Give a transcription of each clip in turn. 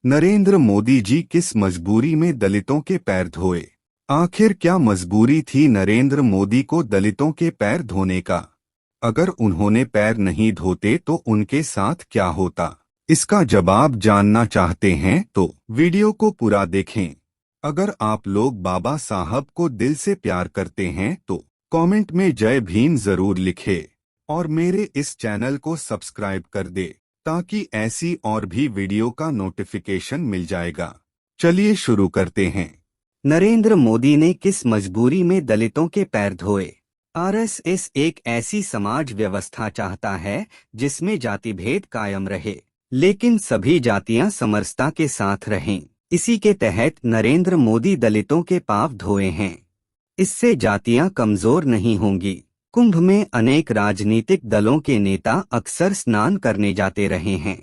नरेंद्र मोदी जी किस मजबूरी में दलितों के पैर धोए? आखिर क्या मजबूरी थी नरेंद्र मोदी को दलितों के पैर धोने का? अगर उन्होंने पैर नहीं धोते तो उनके साथ क्या होता? इसका जवाब जानना चाहते हैं तो वीडियो को पूरा देखें। अगर आप लोग बाबा साहब को दिल से प्यार करते हैं तो कमेंट में जय भीम जरूर लिखें और मेरे इस चैनल को सब्सक्राइब कर दे ताकि ऐसी और भी वीडियो का नोटिफिकेशन मिल जाएगा। चलिए शुरू करते हैं। नरेंद्र मोदी ने किस मजबूरी में दलितों के पैर धोए? आरएसएस एक ऐसी समाज व्यवस्था चाहता है जिसमें जाति भेद कायम रहे, लेकिन सभी जातियां समरसता के साथ रहें। इसी के तहत नरेंद्र मोदी दलितों के पांव धोए हैं। इससे जातियां कमजोर नहीं होंगी। कुंभ में अनेक राजनीतिक दलों के नेता अक्सर स्नान करने जाते रहे हैं।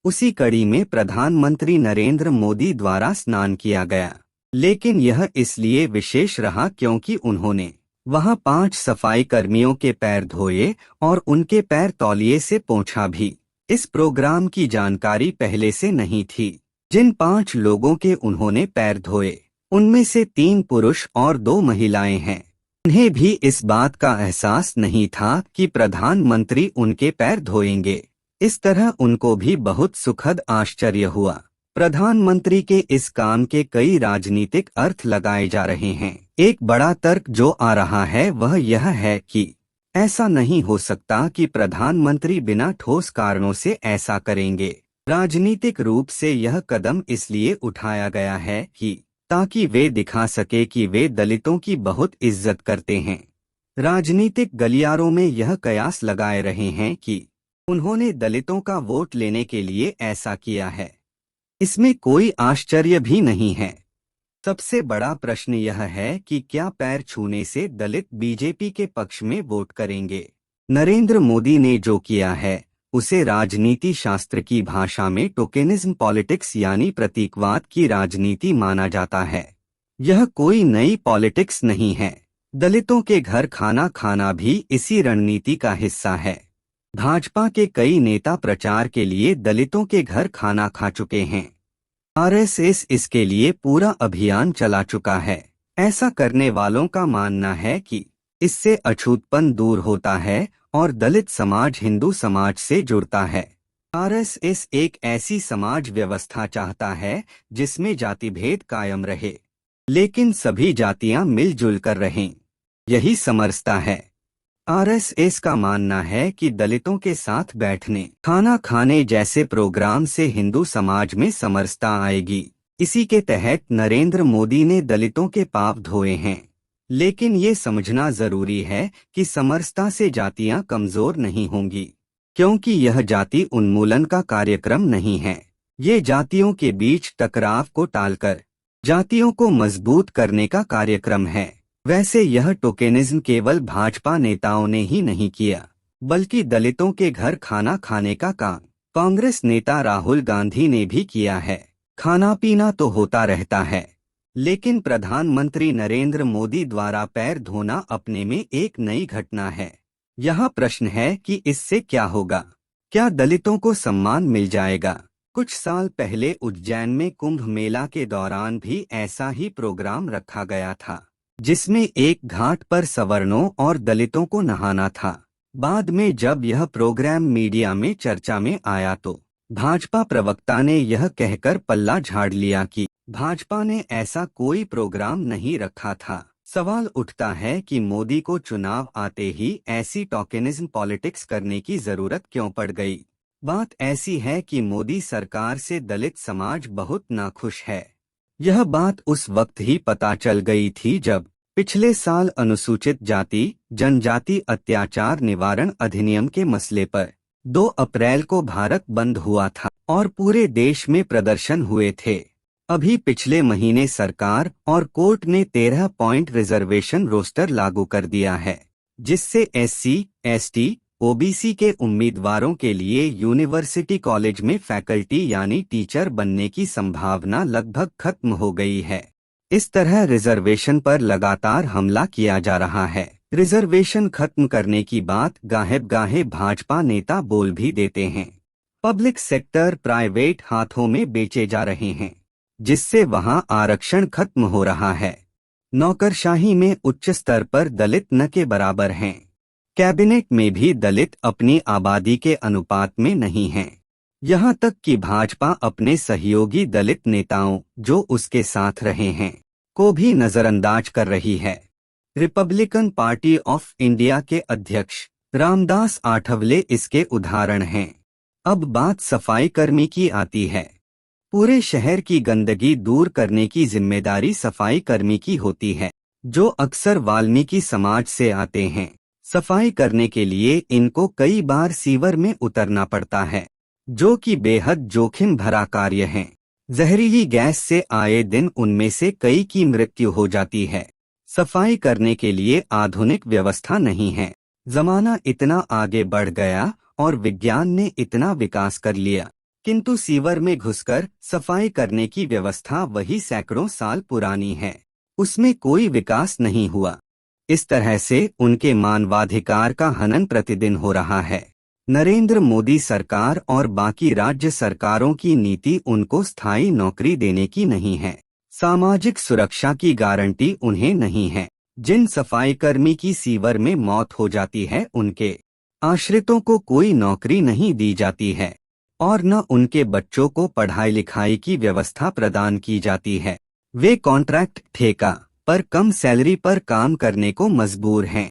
उसी कड़ी में प्रधानमंत्री नरेंद्र मोदी द्वारा स्नान किया गया, लेकिन यह इसलिए विशेष रहा क्योंकि उन्होंने वहां 5 सफाई कर्मियों के पैर धोए और उनके पैर तौलिए से पोंछा भी। इस प्रोग्राम की जानकारी पहले से नहीं थी। जिन 5 लोगों के उन्होंने पैर धोए उनमें से 3 पुरुष और 2 महिलाएं हैं। उन्हें भी इस बात का एहसास नहीं था कि प्रधानमंत्री उनके पैर धोएंगे। इस तरह उनको भी बहुत सुखद आश्चर्य हुआ। प्रधानमंत्री के इस काम के कई राजनीतिक अर्थ लगाए जा रहे हैं। एक बड़ा तर्क जो आ रहा है वह यह है कि ऐसा नहीं हो सकता कि प्रधानमंत्री बिना ठोस कारणों से ऐसा करेंगे। राजनीतिक रूप से यह कदम इसलिए उठाया गया है कि ताकि वे दिखा सके कि वे दलितों की बहुत इज्जत करते हैं। राजनीतिक गलियारों में यह कयास लगाए रहे हैं कि उन्होंने दलितों का वोट लेने के लिए ऐसा किया है। इसमें कोई आश्चर्य भी नहीं है। सबसे बड़ा प्रश्न यह है कि क्या पैर छूने से दलित बीजेपी के पक्ष में वोट करेंगे? नरेंद्र मोदी ने जो किया है उसे राजनीति शास्त्र की भाषा में टोकेनिज्म पॉलिटिक्स यानी प्रतीकवाद की राजनीति माना जाता है। यह कोई नई पॉलिटिक्स नहीं है। दलितों के घर खाना खाना भी इसी रणनीति का हिस्सा है। भाजपा के कई नेता प्रचार के लिए दलितों के घर खाना खा चुके हैं। आरएसएस इसके लिए पूरा अभियान चला चुका है। ऐसा करने वालों का मानना है कि इससे अछूतपन दूर होता है और दलित समाज हिंदू समाज से जुड़ता है। आरएसएस एक ऐसी समाज व्यवस्था चाहता है जिसमें जाति भेद कायम रहे, लेकिन सभी जातियां मिलजुल कर रहें। यही समरसता है। आरएसएस का मानना है कि दलितों के साथ बैठने, खाना खाने जैसे प्रोग्राम से हिंदू समाज में समरसता आएगी। इसी के तहत नरेंद्र मोदी ने दलितों के पांव धोए हैं। लेकिन ये समझना जरूरी है कि समरसता से जातियां कमजोर नहीं होंगी, क्योंकि यह जाति उन्मूलन का कार्यक्रम नहीं है। ये जातियों के बीच टकराव को टालकर जातियों को मजबूत करने का कार्यक्रम है। वैसे यह टोकेनिज्म केवल भाजपा नेताओं ने ही नहीं किया, बल्कि दलितों के घर खाना खाने का काम कांग्रेस नेता राहुल गांधी ने भी किया है। खाना पीना तो होता रहता है, लेकिन प्रधानमंत्री नरेंद्र मोदी द्वारा पैर धोना अपने में एक नई घटना है। यहाँ प्रश्न है कि इससे क्या होगा? क्या दलितों को सम्मान मिल जाएगा? कुछ साल पहले उज्जैन में कुंभ मेला के दौरान भी ऐसा ही प्रोग्राम रखा गया था, जिसमें एक घाट पर सवर्णों और दलितों को नहाना था। बाद में जब यह प्रोग्राम मीडिया में चर्चा में आया तो भाजपा प्रवक्ता ने यह कहकर पल्ला झाड़ लिया कि भाजपा ने ऐसा कोई प्रोग्राम नहीं रखा था। सवाल उठता है कि मोदी को चुनाव आते ही ऐसी टोकेनिज्म पॉलिटिक्स करने की जरूरत क्यों पड़ गई? बात ऐसी है कि मोदी सरकार से दलित समाज बहुत नाखुश है। यह बात उस वक्त ही पता चल गई थी जब पिछले साल अनुसूचित जाति जनजाति अत्याचार निवारण अधिनियम के मसले पर 2 अप्रैल को भारत बंद हुआ था और पूरे देश में प्रदर्शन हुए थे। अभी पिछले महीने सरकार और कोर्ट ने 13 पॉइंट रिजर्वेशन रोस्टर लागू कर दिया है, जिससे एससी, एसटी, ओबीसी के उम्मीदवारों के लिए यूनिवर्सिटी कॉलेज में फैकल्टी यानी टीचर बनने की संभावना लगभग खत्म हो गई है। इस तरह रिजर्वेशन पर लगातार हमला किया जा रहा है। रिजर्वेशन खत्म करने की बात गाहे-गाहे भाजपा नेता बोल भी देते हैं। पब्लिक सेक्टर प्राइवेट हाथों में बेचे जा रहे हैं, जिससे वहां आरक्षण खत्म हो रहा है। नौकरशाही में उच्च स्तर पर दलित न के बराबर हैं। कैबिनेट में भी दलित अपनी आबादी के अनुपात में नहीं हैं। यहाँ तक कि भाजपा अपने सहयोगी दलित नेताओं, जो उसके साथ रहे हैं, को भी नजरअंदाज कर रही है। रिपब्लिकन पार्टी ऑफ इंडिया के अध्यक्ष रामदास आठवले इसके उदाहरण हैं। अब बात सफाई कर्मी की आती है। पूरे शहर की गंदगी दूर करने की जिम्मेदारी सफाई कर्मी की होती है, जो अक्सर वाल्मीकि समाज से आते हैं। सफाई करने के लिए इनको कई बार सीवर में उतरना पड़ता है, जो कि बेहद जोखिम भरा कार्य है। जहरीली गैस से आए दिन उनमें से कई की मृत्यु हो जाती है। सफाई करने के लिए आधुनिक व्यवस्था नहीं है। जमाना इतना आगे बढ़ गया और विज्ञान ने इतना विकास कर लिया, किंतु सीवर में घुसकर सफाई करने की व्यवस्था वही सैकड़ों साल पुरानी है। उसमें कोई विकास नहीं हुआ। इस तरह से उनके मानवाधिकार का हनन प्रतिदिन हो रहा है। नरेंद्र मोदी सरकार और बाकी राज्य सरकारों की नीति उनको स्थायी नौकरी देने की नहीं है। सामाजिक सुरक्षा की गारंटी उन्हें नहीं है। जिन सफाई कर्मी की सीवर में मौत हो जाती है, उनके आश्रितों को कोई नौकरी नहीं दी जाती है और न उनके बच्चों को पढ़ाई लिखाई की व्यवस्था प्रदान की जाती है। वे कॉन्ट्रैक्ट, ठेका पर कम सैलरी पर काम करने को मजबूर हैं।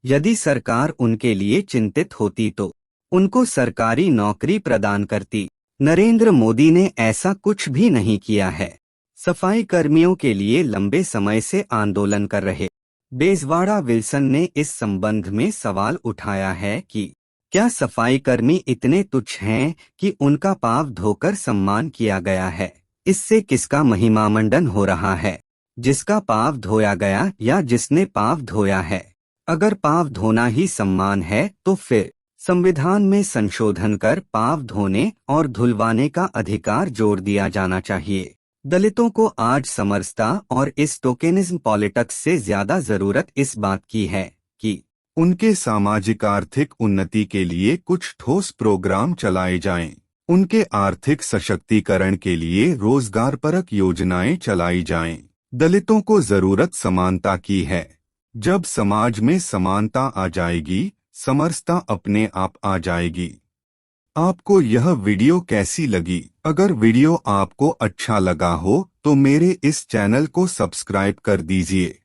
यदि सरकार उनके लिए चिंतित होती तो उनको सरकारी नौकरी प्रदान करती। नरेंद्र मोदी ने ऐसा कुछ भी नहीं किया है। सफाई कर्मियों के लिए लंबे समय से आंदोलन कर रहे बेजवाड़ा विल्सन ने इस संबंध में सवाल उठाया है कि क्या सफाई कर्मी इतने तुच्छ हैं कि उनका पांव धोकर सम्मान किया गया है? इससे किसका महिमामंडन हो रहा है, जिसका पांव धोया गया या जिसने पांव धोया है? अगर पांव धोना ही सम्मान है तो फिर संविधान में संशोधन कर पांव धोने और धुलवाने का अधिकार जोड़ दिया जाना चाहिए। दलितों को आज समरसता और इस टोकेनिज्म पॉलिटिक्स से ज्यादा जरूरत इस बात की है कि उनके सामाजिक आर्थिक उन्नति के लिए कुछ ठोस प्रोग्राम चलाए जाएं। उनके आर्थिक सशक्तिकरण के लिए रोजगारपरक योजनाएं चलाई जाएं। दलितों को जरूरत समानता की है। जब समाज में समानता आ जाएगी, समरसता अपने आप आ जाएगी। आपको यह वीडियो कैसी लगी? अगर वीडियो आपको अच्छा लगा हो तो मेरे इस चैनल को सब्सक्राइब कर दीजिए।